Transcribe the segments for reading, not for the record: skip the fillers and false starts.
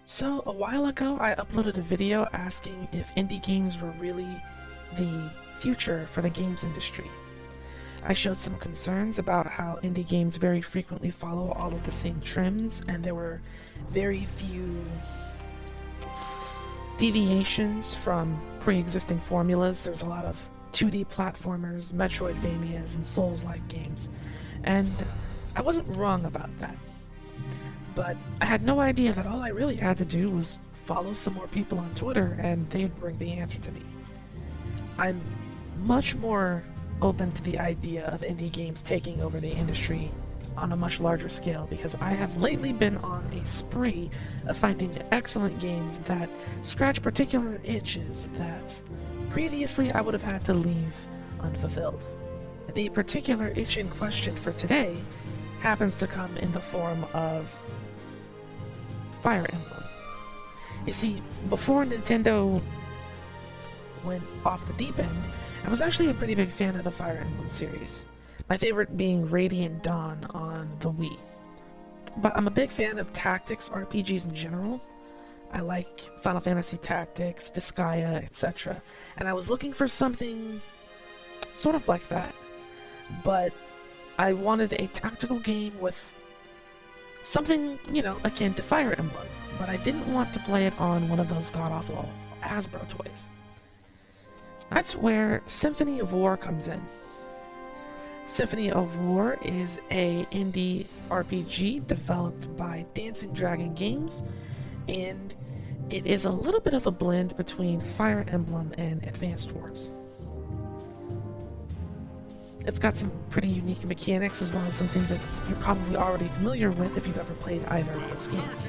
So, a while ago, I uploaded a video asking if indie games were really the future for the games industry. I showed some concerns about how indie games very frequently follow all of the same trends, and there were very few deviations from pre-existing formulas. There's a lot of 2D platformers, Metroidvanias, and Souls-like games, and I wasn't wrong about that. But I had no idea that all I really had to do was follow some more people on Twitter and they'd bring the answer to me. I'm much more open to the idea of indie games taking over the industry on a much larger scale because I have lately been on a spree of finding excellent games that scratch particular itches that previously I would have had to leave unfulfilled. The particular itch in question for today happens to come in the form of Fire Emblem. You see, before Nintendo went off the deep end, I was actually a pretty big fan of the Fire Emblem series. My favorite being Radiant Dawn on the Wii. But I'm a big fan of tactics RPGs in general. I like Final Fantasy Tactics, Disgaea, etc. And I was looking for something sort of like that. But I wanted a tactical game with something, akin to Fire Emblem, but I didn't want to play it on one of those god-awful hasbro toys. That's where Symphony of War comes in. Symphony of War is a indie RPG developed by Dancing Dragon Games, and it is a little bit of a blend between Fire Emblem and Advanced Wars. It's got some pretty unique mechanics as well as some things that you're probably already familiar with if you've ever played either of those games.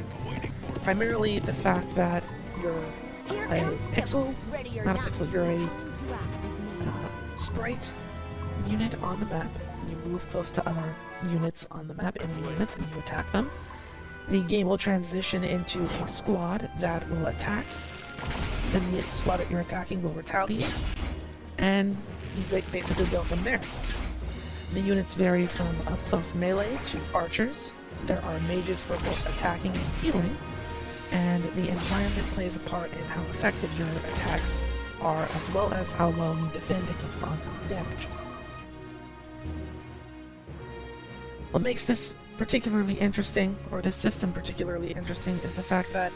Primarily the fact that you're a pixel, not a pixel, you're a sprite unit on the map. You move close to other units on the map, enemy units, and you attack them. The game will transition into a squad that will attack. Then the squad that you're attacking will retaliate. And you basically go from there. The units vary from up-close melee to archers. There are mages for both attacking and healing, and the environment plays a part in how effective your attacks are, as well as how well you defend against ongoing damage. What makes this particularly interesting, or this system particularly interesting, is the fact that,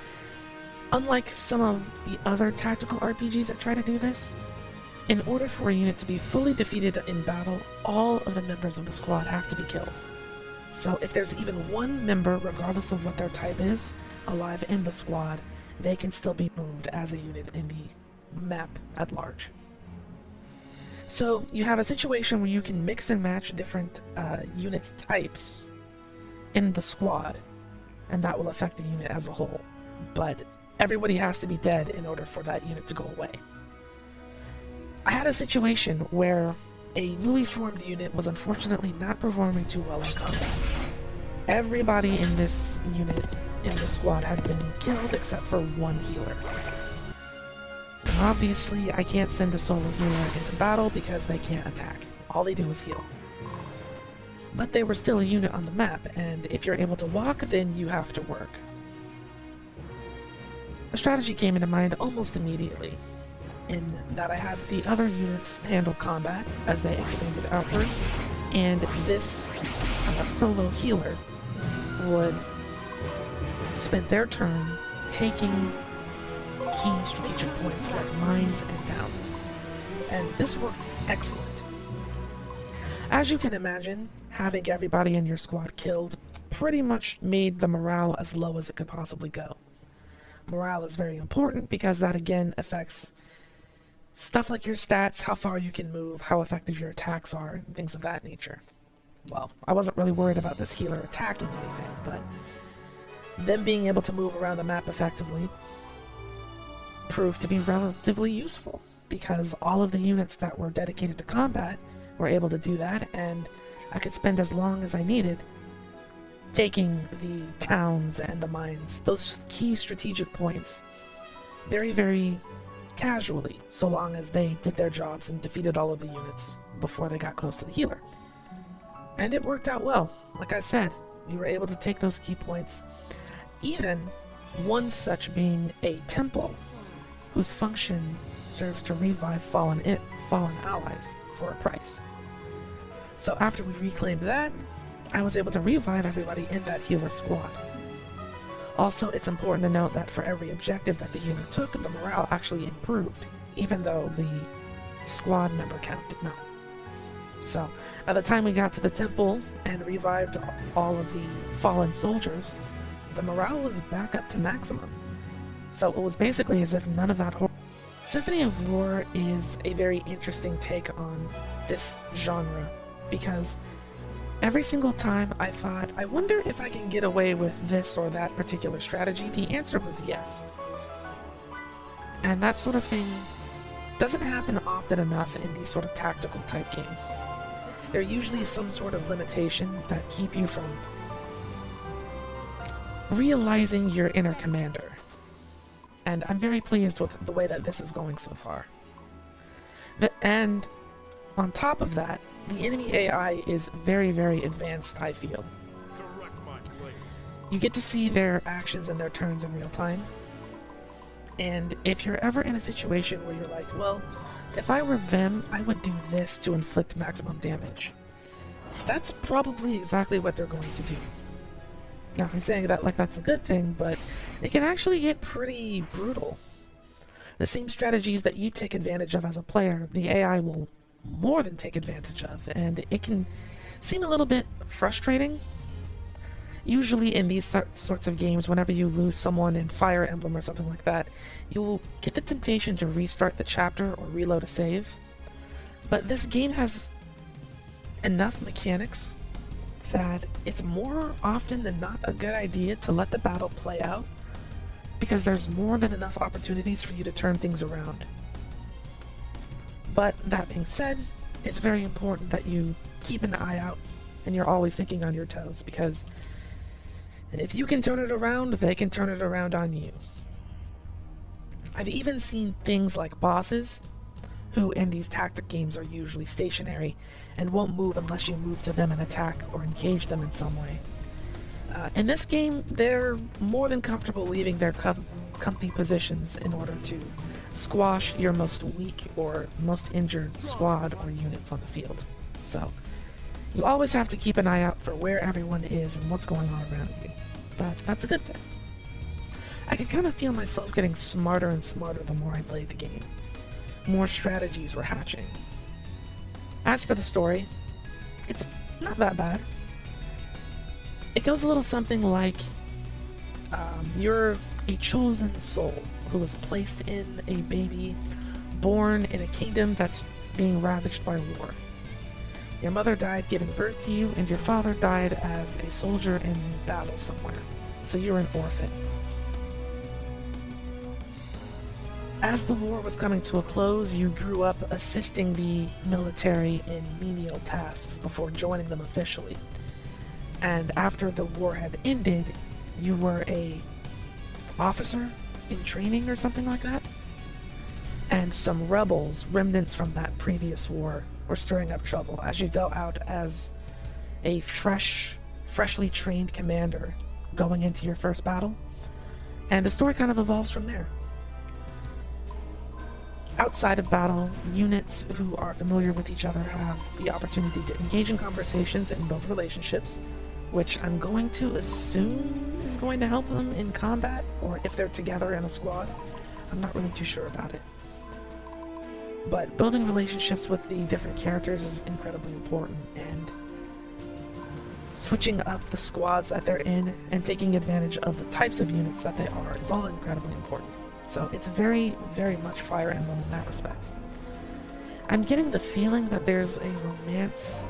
unlike some of the other tactical RPGs that try to do this, in order for a unit to be fully defeated in battle, all of the members of the squad have to be killed. So if there's even one member, regardless of what their type is, alive in the squad, they can still be moved as a unit in the map at large. So you have a situation where you can mix and match different unit types in the squad, and that will affect the unit as a whole. But everybody has to be dead in order for that unit to go away. I had a situation where a newly formed unit was unfortunately not performing too well in combat. Everybody in this unit, in the squad, had been killed except for one healer. And obviously, I can't send a solo healer into battle because they can't attack. All they do is heal. But they were still a unit on the map, and if you're able to walk, then you have to work. A strategy came into mind almost immediately, in that I had the other units handle combat as they expanded outward, and this solo healer would spend their turn taking key strategic points like mines and towns, and this worked excellent. As you can imagine, having everybody in your squad killed pretty much made the morale as low as it could possibly go. Morale is very important because that again affects stuff like your stats, how far you can move, how effective your attacks are, and things of that nature. Well, I wasn't really worried about this healer attacking anything, but them being able to move around the map effectively proved to be relatively useful, because all of the units that were dedicated to combat were able to do that, and I could spend as long as I needed taking the towns and the mines, those key strategic points, very, very casually, so long as they did their jobs and defeated all of the units before they got close to the healer. And it worked out well. Like I said, we were able to take those key points, even one such being a temple whose function serves to revive fallen allies for a price. So after we reclaimed that, I was able to revive everybody in that healer squad. Also, it's important to note that for every objective that the healer took, the morale actually improved, even though the squad member count did not. So, by the time we got to the temple and revived all of the fallen soldiers, the morale was back up to maximum. So it was basically as if none of that horror. Symphony of War is a very interesting take on this genre, because every single time I thought, I wonder if I can get away with this or that particular strategy, the answer was yes. And that sort of thing doesn't happen often enough in these sort of tactical type games. There are usually some sort of limitation that keep you from realizing your inner commander. And I'm very pleased with the way that this is going so far. And on top of that, the enemy AI is very, very advanced, I feel. You get to see their actions and their turns in real time. And if you're ever in a situation where you're like, well, if I were them, I would do this to inflict maximum damage, that's probably exactly what they're going to do. Now, I'm saying that like that's a good thing, but it can actually get pretty brutal. The same strategies that you take advantage of as a player, the AI will more than take advantage of, and it can seem a little bit frustrating. Usually in these sorts of games, whenever you lose someone in Fire Emblem or something like that, you'll get the temptation to restart the chapter or reload a save. But this game has enough mechanics that it's more often than not a good idea to let the battle play out, because there's more than enough opportunities for you to turn things around. But that being said, it's very important that you keep an eye out and you're always thinking on your toes, because if you can turn it around, they can turn it around on you. I've even seen things like bosses who in these tactic games are usually stationary and won't move unless you move to them and attack or engage them in some way. In this game, they're more than comfortable leaving their comfy positions in order to squash your most weak or most injured squad or units on the field. So, you always have to keep an eye out for where everyone is and what's going on around you. But that's a good thing. I could kind of feel myself getting smarter and smarter the more I played the game. More strategies were hatching. As for the story, it's not that bad. It goes a little something like, you're a chosen soul who was placed in a baby born in a kingdom that's being ravaged by war. Your mother died giving birth to you, and your father died as a soldier in battle somewhere, so you're an orphan. As the war was coming to a close, you grew up assisting the military in menial tasks before joining them officially. And after the war had ended, you were a officer in training or something like that. And some rebels, remnants from that previous war, were stirring up trouble as you go out as a freshly trained commander going into your first battle. And the story kind of evolves from there. Outside of battle, units who are familiar with each other have the opportunity to engage in conversations and build relationships, which I'm going to assume is going to help them in combat, or if they're together in a squad. I'm not really too sure about it. But building relationships with the different characters is incredibly important, and switching up the squads that they're in and taking advantage of the types of units that they are is all incredibly important. So it's very, very much Fire Emblem in that respect. I'm getting the feeling that there's a romance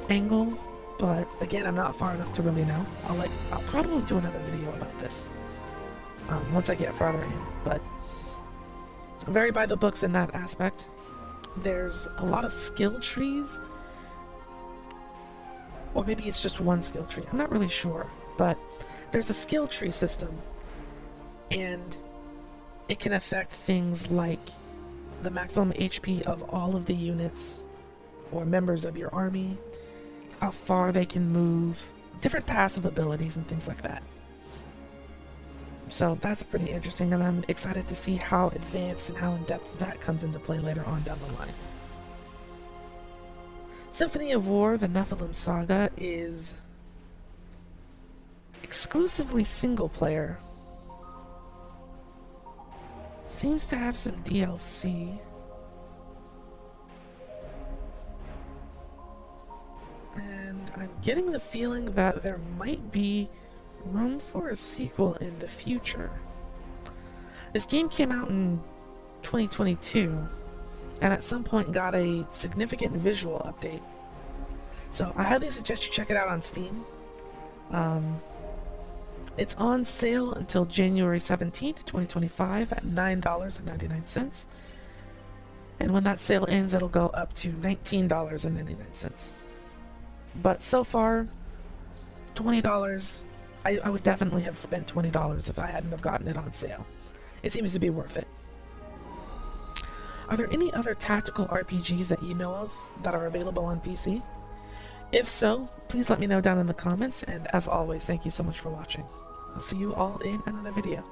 angle, but again, I'm not far enough to really know. I'll probably do another video about this once I get farther in, but I'm very by the books in that aspect. There's a lot of skill trees, or maybe it's just one skill tree. I'm not really sure, but there's a skill tree system, and it can affect things like the maximum HP of all of the units or members of your army, how far they can move, different passive abilities and things like that. So that's pretty interesting, and I'm excited to see how advanced and how in-depth that comes into play later on down the line. Symphony of War, the Nephilim Saga, is exclusively single player. Seems to have some DLC. And I'm getting the feeling that there might be room for a sequel in the future. This game came out in 2022, and at some point got a significant visual update. So I highly suggest you check it out on Steam. It's on sale until January 17th, 2025 at $9.99. And when that sale ends, it'll go up to $19.99. But so far, $20, I would definitely have spent $20 if I hadn't have gotten it on sale. It seems to be worth it. Are there any other tactical RPGs that you know of that are available on PC? If so, please let me know down in the comments, and as always, thank you so much for watching. I'll see you all in another video.